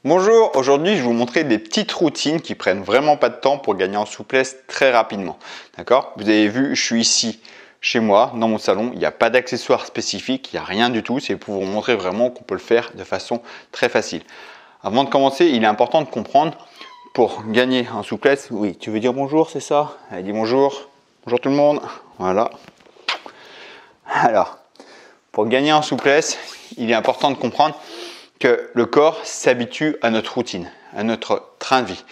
Bonjour, aujourd'hui je vais vous montrer des petites routines qui prennent vraiment pas de temps pour gagner en souplesse très rapidement. D'accord? Vous avez vu, je suis ici chez moi, dans mon salon, il n'y a pas d'accessoires spécifiques, il n'y a rien du tout, c'est pour vous montrer vraiment qu'on peut le faire de façon très facile. Avant de commencer, il est important de comprendre, pour gagner en souplesse, oui, tu veux dire bonjour, c'est ça? Allez, dis bonjour, bonjour tout le monde, voilà. Alors, pour gagner en souplesse, il est important de comprendre que le corps s'habitue à notre routine, à notre train de vie.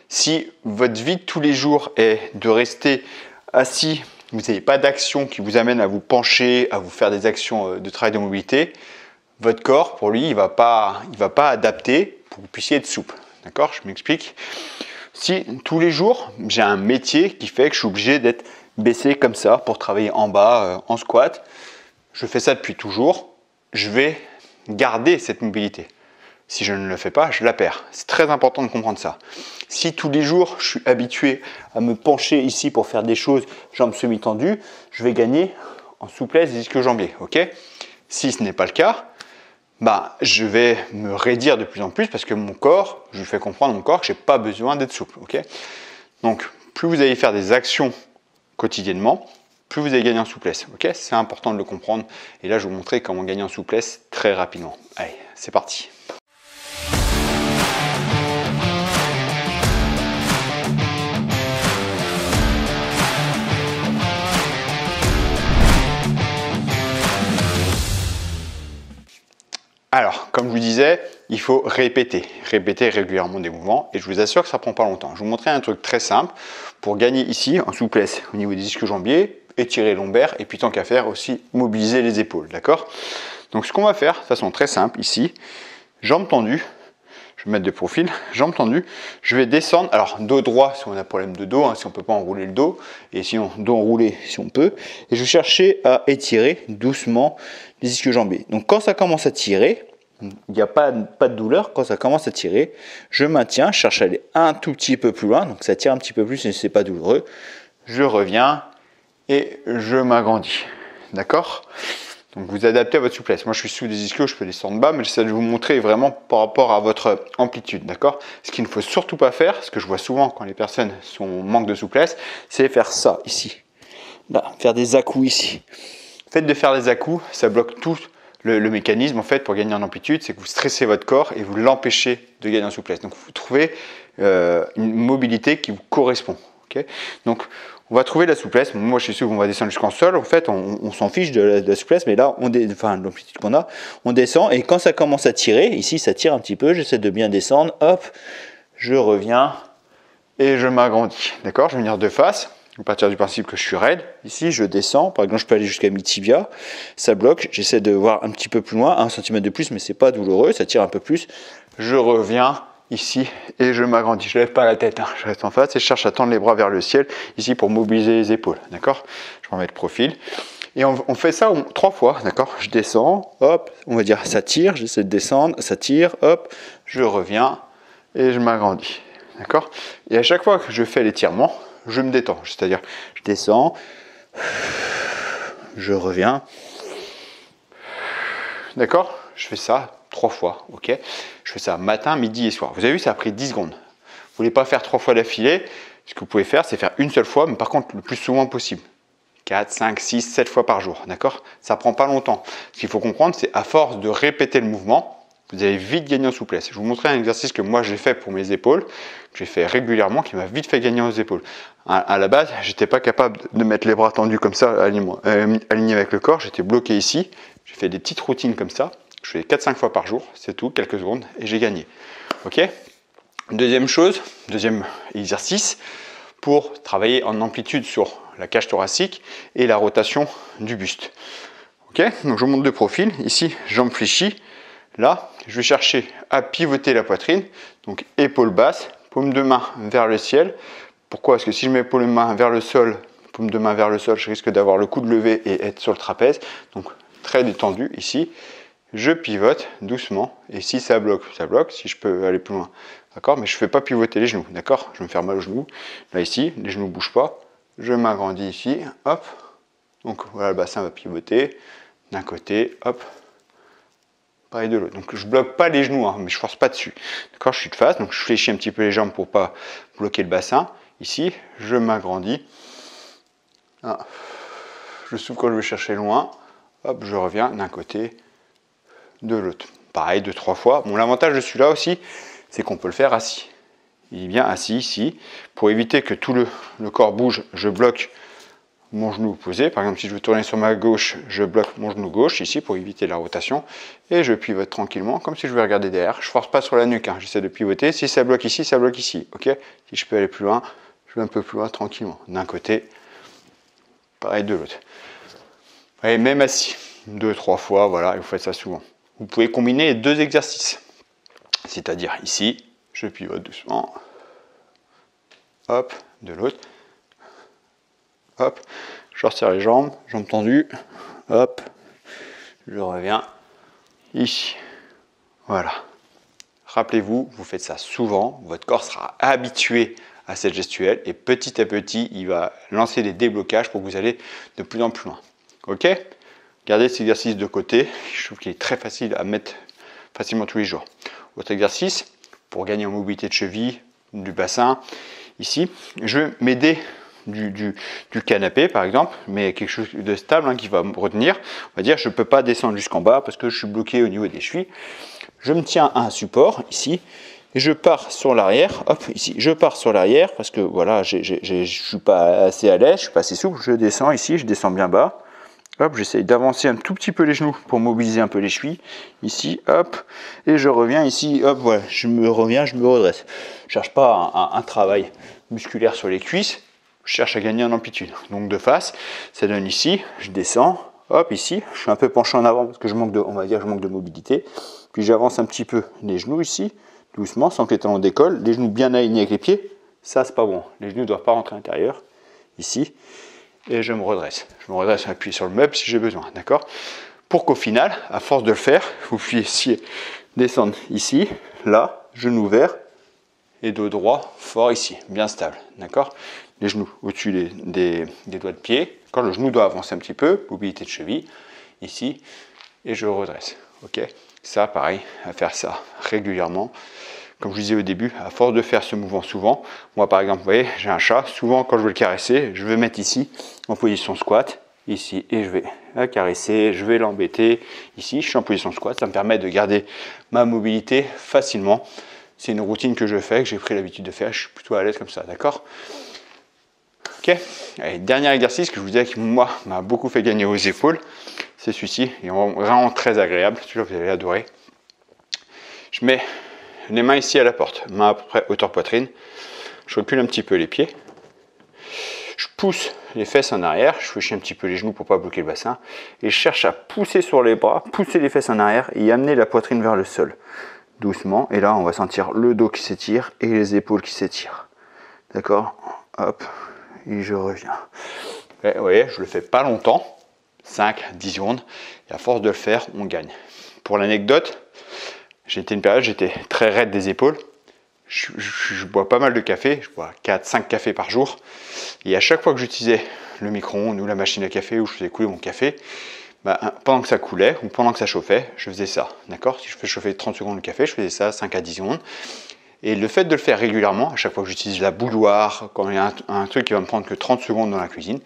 Si votre vie de tous les jours est de rester assis, vous n'avez pas d'action qui vous amène à vous pencher, à vous faire des actions de travail de mobilité, votre corps, pour lui, il va pas adapter pour que vous puissiez être souple. D'accord? Je m'explique. Si tous les jours, j'ai un métier qui fait que je suis obligé d'être baissé comme ça pour travailler en bas, en squat, je fais ça depuis toujours, je vais garder cette mobilité. Si je ne le fais pas, je la perds. C'est très important de comprendre ça. Si tous les jours, je suis habitué à me pencher ici pour faire des choses, jambes semi-tendues, je vais gagner en souplesse des ischio-jambiers. Okay? Si ce n'est pas le cas, je vais me raidir de plus en plus parce que mon corps, je lui fais comprendre à mon corps que je n'ai pas besoin d'être souple. Okay? Donc, plus vous allez faire des actions quotidiennement, plus vous allez gagner en souplesse. Okay? C'est important de le comprendre. Et là, je vais vous montrer comment gagner en souplesse très rapidement. Allez, c'est parti. Alors, comme je vous disais, il faut répéter régulièrement des mouvements et je vous assure que ça ne prend pas longtemps. Je vais vous montrer un truc très simple pour gagner ici en souplesse au niveau des ischio-jambiers, étirer lombaire et puis tant qu'à faire aussi mobiliser les épaules, d'accord? Donc ce qu'on va faire de façon très simple ici, jambes tendues, je vais me mettre de profil, jambes tendues, je vais descendre, alors dos droit si on a problème de dos, si on ne peut pas enrouler le dos, et sinon dos enroulé si on peut, et je vais chercher à étirer doucement les ischio-jambiers. Donc quand ça commence à tirer, il n'y a pas de douleur, quand ça commence à tirer, je maintiens, je cherche à aller un tout petit peu plus loin, donc ça tire un petit peu plus et ce n'est pas douloureux, je reviens et je m'agrandis, d'accord? Donc vous adaptez à votre souplesse. Moi je suis sous des ischios, je peux descendre bas, mais j'essaie de vous montrer vraiment par rapport à votre amplitude, d'accord? Ce qu'il ne faut surtout pas faire, ce que je vois souvent quand les personnes sont en manque de souplesse, c'est faire ça ici, là, faire des à-coups ici. Le fait de faire des à-coups, ça bloque tout le mécanisme en fait pour gagner en amplitude, c'est que vous stressez votre corps et vous l'empêchez de gagner en souplesse. Donc vous trouvez une mobilité qui vous correspond. Okay? Donc on va trouver la souplesse. Moi je suis sûr qu'on va descendre jusqu'en sol. En fait on s'en fiche de la souplesse, mais là l'amplitude qu'on a, on descend et quand ça commence à tirer, ici ça tire un petit peu, j'essaie de bien descendre, hop, je reviens et je m'agrandis. D'accord? Je vais venir de face. À partir du principe que je suis raide, ici je descends, par exemple je peux aller jusqu'à mi-tibia, ça bloque, j'essaie de voir un petit peu plus loin, 1 cm de plus mais c'est pas douloureux, ça tire un peu plus, je reviens ici et je m'agrandis, je lève pas la tête, je reste en face et je cherche à tendre les bras vers le ciel, ici pour mobiliser les épaules, d'accord? Je vais remettre profil. Et on fait ça 3 fois, d'accord? Je descends, hop, on va dire ça tire, j'essaie de descendre, ça tire, hop, je reviens et je m'agrandis, d'accord? Et à chaque fois que je fais l'étirement, je me détends, c'est-à-dire je descends, je reviens, d'accord? Je fais ça 3 fois, ok? Je fais ça matin, midi et soir. Vous avez vu, ça a pris 10 secondes. Vous ne voulez pas faire 3 fois d'affilée, ce que vous pouvez faire, c'est faire une seule fois, mais par contre le plus souvent possible. 4, 5, 6, 7 fois par jour, d'accord? Ça ne prend pas longtemps. Ce qu'il faut comprendre, c'est à force de répéter le mouvement, vous allez vite gagner en souplesse. Je vais vous montrer un exercice que moi j'ai fait pour mes épaules, que j'ai fait régulièrement, qui m'a vite fait gagner aux épaules. À la base, j'étais pas capable de mettre les bras tendus comme ça, alignés avec le corps, j'étais bloqué ici. J'ai fait des petites routines comme ça, je fais 4-5 fois par jour, c'est tout, quelques secondes, et j'ai gagné. Ok? Deuxième chose, deuxième exercice, pour travailler en amplitude sur la cage thoracique et la rotation du buste. Ok? Donc je monte de profil, ici, jambes fléchies. Là, je vais chercher à pivoter la poitrine, donc épaule basse, paume de main vers le ciel. Pourquoi? Parce que si je mets paume de main vers le sol, paume de main vers le sol, je risque d'avoir le coude levé et être sur le trapèze. Donc très détendu ici. Je pivote doucement et si ça bloque, ça bloque. Si je peux aller plus loin, d'accord? Mais je ne fais pas pivoter les genoux, d'accord? Je vais me faire mal aux genoux. Là ici, les genoux ne bougent pas. Je m'agrandis ici, hop. Donc voilà, le bassin va pivoter d'un côté, hop. pareil de l'autre. Donc je bloque pas les genoux, hein, mais je force pas dessus. D'accord, je suis de face, donc je fléchis un petit peu les jambes pour pas bloquer le bassin. Ici, je m'agrandis. Ah. Je souffle quand je vais chercher loin. Hop, je reviens d'un côté, de l'autre. Pareil, 2-3 fois. Bon, l'avantage de celui-là aussi, c'est qu'on peut le faire assis. Il est bien assis ici. Pour éviter que tout le corps bouge, je bloque mon genou opposé. Par exemple, si je veux tourner sur ma gauche, je bloque mon genou gauche ici pour éviter la rotation. Et je pivote tranquillement, comme si je veux regarder derrière. Je ne force pas sur la nuque, hein. J'essaie de pivoter. Si ça bloque ici, ça bloque ici. Ok. Si je peux aller plus loin, je vais un peu plus loin tranquillement. D'un côté, pareil de l'autre. Et même assis, 2-3 fois, voilà, et vous faites ça souvent. Vous pouvez combiner les deux exercices. C'est-à-dire ici, je pivote doucement. Hop, de l'autre. Hop, je resserre les jambes, jambes tendues. Hop, je reviens ici. Voilà. Rappelez-vous, vous faites ça souvent, votre corps sera habitué à cette gestuelle et petit à petit, il va lancer des déblocages pour que vous allez de plus en plus loin. Ok? Gardez cet exercice de côté, je trouve qu'il est très facile à mettre facilement tous les jours. Autre exercice, pour gagner en mobilité de cheville, du bassin, ici, je vais m'aider du canapé par exemple, mais quelque chose de stable hein, qui va me retenir. On va dire je ne peux pas descendre jusqu'en bas parce que je suis bloqué au niveau des chevilles. Je me tiens à un support ici et je pars sur l'arrière. Hop, ici, je pars sur l'arrière parce que voilà, je ne suis pas assez à l'aise, je ne suis pas assez souple. Je descends ici, je descends bien bas. Hop, j'essaye d'avancer un tout petit peu les genoux pour mobiliser un peu les chevilles. Ici, hop, et je reviens ici, hop, voilà, je me reviens, je me redresse. Je ne cherche pas un travail musculaire sur les cuisses, je cherche à gagner en amplitude. Donc de face, ça donne ici, je descends, hop, ici, je suis un peu penché en avant parce que je manque de, on va dire, je manque de mobilité. Puis j'avance un petit peu les genoux ici, doucement, sans que les talons décollent, les genoux bien alignés avec les pieds. Ça, c'est pas bon. Les genoux ne doivent pas rentrer à l'intérieur, ici. Et je me redresse. Je me redresse, appuyer sur le meuble si j'ai besoin, d'accord? Pour qu'au final, à force de le faire, vous puissiez descendre ici, là, genou ouvert, et dos droit fort ici, bien stable, d'accord? Les genoux au-dessus des doigts de pied. Quand le genou doit avancer un petit peu, mobilité de cheville, ici, et je redresse, ok? Ça, pareil, à faire ça régulièrement. Comme je vous disais au début, à force de faire ce mouvement souvent, moi par exemple, vous voyez, j'ai un chat, souvent quand je veux le caresser, je vais mettre ici en position squat, ici, et je vais la caresser, je vais l'embêter, ici, je suis en position squat, ça me permet de garder ma mobilité facilement. C'est une routine que je fais, que j'ai pris l'habitude de faire, je suis plutôt à l'aise comme ça, d'accord? Ok, allez, dernier exercice que je vous disais qui moi m'a beaucoup fait gagner aux épaules, c'est celui-ci, il est vraiment très agréable, celui-là vous allez adorer. Je mets les mains ici à la porte, main à peu près hauteur poitrine. Je recule un petit peu les pieds. Je pousse les fesses en arrière. Je fléchis un petit peu les genoux pour ne pas bloquer le bassin. Et je cherche à pousser sur les bras, pousser les fesses en arrière et amener la poitrine vers le sol. Doucement. Et là, on va sentir le dos qui s'étire et les épaules qui s'étirent. D'accord? Hop. Et je reviens. Et vous voyez, je ne le fais pas longtemps. 5-10 secondes. Et à force de le faire, on gagne. Pour l'anecdote, j'ai été une période, j'étais très raide des épaules. Je bois pas mal de café, je bois 4-5 cafés par jour. Et à chaque fois que j'utilisais le micro-ondes ou la machine à café où je faisais couler mon café, pendant que ça coulait ou pendant que ça chauffait, je faisais ça. D'accord? Si je fais chauffer 30 secondes le café, je faisais ça 5 à 10 secondes. Et le fait de le faire régulièrement, à chaque fois que j'utilise la bouilloire, quand il y a un truc qui va me prendre que 30 secondes dans la cuisine,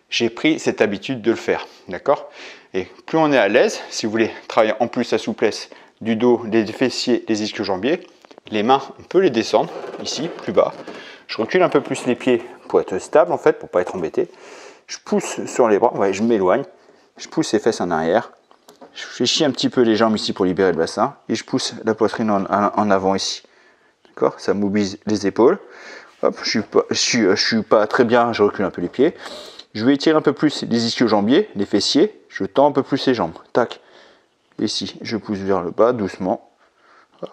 j'ai pris cette habitude de le faire. D'accord? Et plus on est à l'aise, si vous voulez travailler en plus la souplesse du dos, des fessiers, des ischio-jambiers, les mains, on peut les descendre ici, plus bas. Je recule un peu plus les pieds pour être stable en fait, pour ne pas être embêté. Je pousse sur les bras, ouais, je m'éloigne. Je pousse les fesses en arrière. Je fléchis un petit peu les jambes ici pour libérer le bassin. Et je pousse la poitrine en avant ici. D'accord? Ça mobilise les épaules. Hop, je suis pas très bien, je recule un peu les pieds. Je vais étirer un peu plus les ischio-jambiers, les fessiers. Je tends un peu plus les jambes. Tac. Ici, je pousse vers le bas doucement.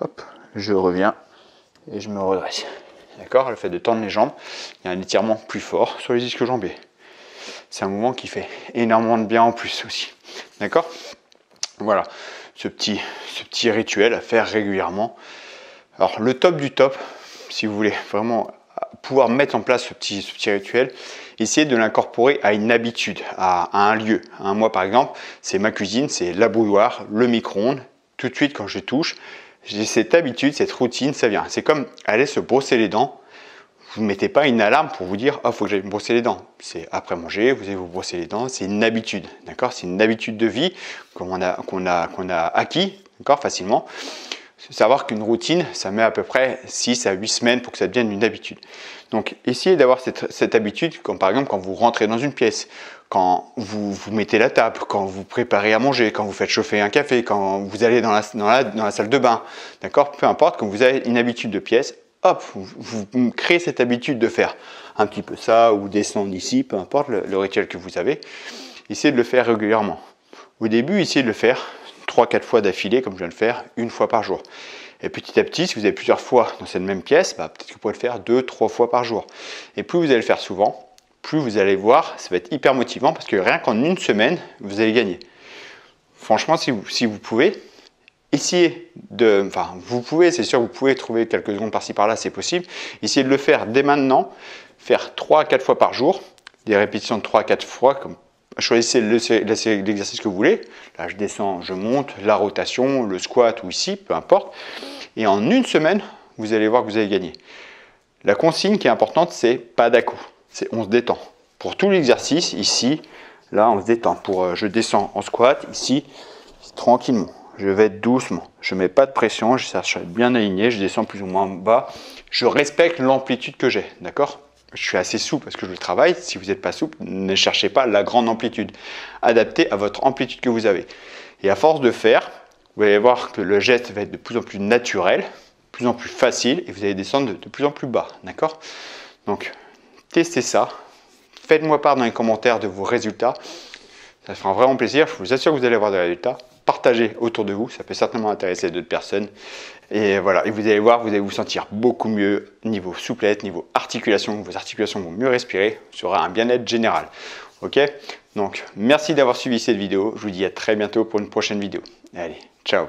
Hop, je reviens et je me redresse. D'accord? Le fait de tendre les jambes, il y a un étirement plus fort sur les ischio-jambiers. C'est un mouvement qui fait énormément de bien en plus aussi. D'accord? Voilà, ce petit rituel à faire régulièrement. Alors, le top du top, si vous voulez vraiment pouvoir mettre en place ce petit rituel, essayez de l'incorporer à une habitude, à un lieu. Moi, par exemple, c'est ma cuisine, c'est la bouilloire, le micro-ondes tout de suite quand je touche, j'ai cette habitude, cette routine, ça vient. C'est comme aller se brosser les dents. Vous ne mettez pas une alarme pour vous dire « Ah, faut que j'aille me brosser les dents ». C'est après manger, vous allez vous brosser les dents. C'est une habitude, d'accord? C'est une habitude de vie qu'on a acquis, d'accord, facilement. Savoir qu'une routine, ça met à peu près 6 à 8 semaines pour que ça devienne une habitude. Donc, essayez d'avoir cette habitude, comme par exemple quand vous rentrez dans une pièce, quand vous mettez la table, quand vous préparez à manger, quand vous faites chauffer un café, quand vous allez dans la salle de bain, d'accord? Peu importe, quand vous avez une habitude de pièce, hop, vous créez cette habitude de faire un petit peu ça ou descendre ici, peu importe le rituel que vous avez. Essayez de le faire régulièrement. Au début, essayez de le faire 3-4 fois d'affilée, comme je viens de le faire, une fois par jour. Et petit à petit, si vous avez plusieurs fois dans cette même pièce, peut-être que vous pouvez le faire 2-3 fois par jour. Et plus vous allez le faire souvent, plus vous allez voir, ça va être hyper motivant parce que rien qu'en une semaine, vous allez gagner. Franchement, si vous pouvez, essayez de... Enfin, vous pouvez, c'est sûr, vous pouvez trouver quelques secondes par-ci par-là, c'est possible. Essayez de le faire dès maintenant, faire 3-4 fois par jour, des répétitions de 3-4 fois, comme choisissez l'exercice que vous voulez. Là, je descends, je monte, la rotation, le squat ou ici, peu importe. Et en une semaine, vous allez voir que vous allez gagner. La consigne qui est importante, c'est pas d'à-coups. C'est on se détend. Pour tout l'exercice, ici, là, on se détend. Je descends en squat, ici, tranquillement. Je vais doucement. Je ne mets pas de pression, je cherche à être bien aligné, je descends plus ou moins bas. Je respecte l'amplitude que j'ai, d'accord? Je suis assez souple parce que je le travaille. Si vous n'êtes pas souple, ne cherchez pas la grande amplitude. Adaptez à votre amplitude que vous avez. Et à force de faire, vous allez voir que le geste va être de plus en plus naturel, de plus en plus facile et vous allez descendre de plus en plus bas. D'accord? Donc, testez ça. Faites-moi part dans les commentaires de vos résultats. Ça fera vraiment plaisir. Je vous assure que vous allez avoir des résultats. Partagez autour de vous. Ça peut certainement intéresser d'autres personnes. Et voilà, et vous allez voir, vous allez vous sentir beaucoup mieux niveau souplesse, niveau articulation. Vos articulations vont mieux respirer. Ce sera un bien-être général. Ok? Donc, merci d'avoir suivi cette vidéo. Je vous dis à très bientôt pour une prochaine vidéo. Allez, ciao!